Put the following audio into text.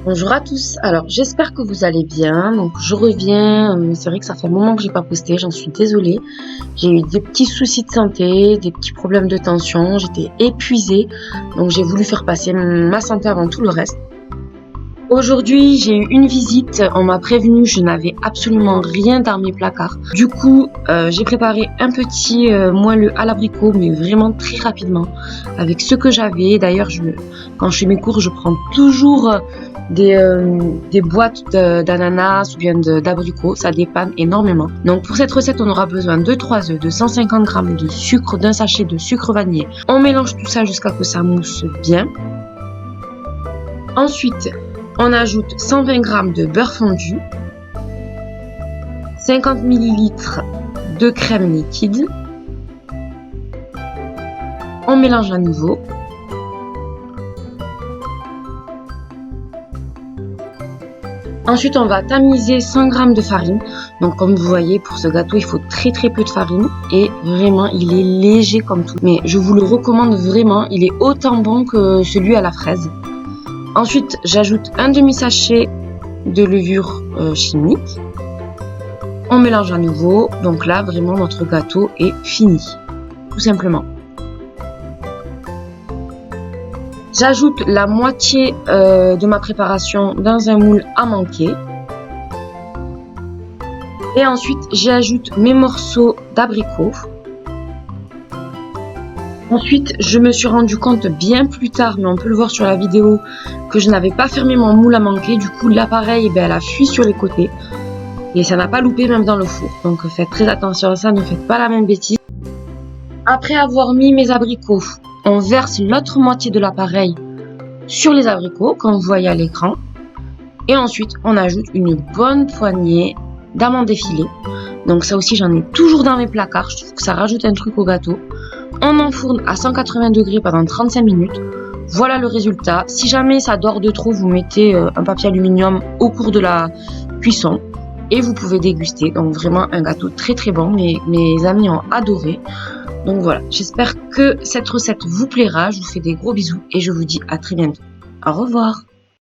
Bonjour à tous, alors j'espère que vous allez bien. Donc je reviens, c'est vrai que ça fait un moment que j'ai pas posté, j'en suis désolée. J'ai eu des petits soucis de santé, des petits problèmes de tension, j'étais épuisée, donc j'ai voulu faire passer ma santé avant tout le reste. Aujourd'hui j'ai eu une visite, on m'a prévenu, je n'avais absolument rien dans mes placards. Du coup j'ai préparé un petit moelleux à l'abricot, mais vraiment très rapidement, avec ce que j'avais. D'ailleurs quand je fais mes cours, je prends toujours des boîtes d'ananas ou bien d'abricots, ça dépanne énormément. Donc pour cette recette, on aura besoin de 3 œufs, de 150 g de sucre, d'un sachet de sucre vanillé. On mélange tout ça jusqu'à que ça mousse bien. Ensuite, on ajoute 120 g de beurre fondu, 50 ml de crème liquide. On mélange à nouveau. Ensuite, on va tamiser 100 g de farine. Donc, comme vous voyez, pour ce gâteau, il faut très peu de farine. Et vraiment, il est léger comme tout. Mais je vous le recommande vraiment. Il est autant bon que celui à la fraise. Ensuite, j'ajoute un demi-sachet de levure chimique. On mélange à nouveau. Donc là, vraiment, notre gâteau est fini. Tout simplement. J'ajoute la moitié de ma préparation dans un moule à manquer. Et ensuite, j'ajoute mes morceaux d'abricot. Ensuite, je me suis rendu compte bien plus tard, mais on peut le voir sur la vidéo, que je n'avais pas fermé mon moule à manquer. Du coup, l'appareil, elle a fui sur les côtés. Et ça n'a pas loupé même dans le four. Donc faites très attention à ça, ne faites pas la même bêtise. Après avoir mis mes abricots, on verse l'autre moitié de l'appareil sur les abricots, comme vous voyez à l'écran. Et ensuite, on ajoute une bonne poignée d'amandes effilées. Donc ça aussi, j'en ai toujours dans mes placards. Je trouve que ça rajoute un truc au gâteau. On enfourne à 180 degrés pendant 35 minutes. Voilà le résultat. Si jamais ça dort de trop, vous mettez un papier aluminium au cours de la cuisson. Et vous pouvez déguster. Donc vraiment un gâteau très bon. Mes amis ont adoré. Donc voilà, j'espère que cette recette vous plaira. Je vous fais des gros bisous et je vous dis à très bientôt. Au revoir.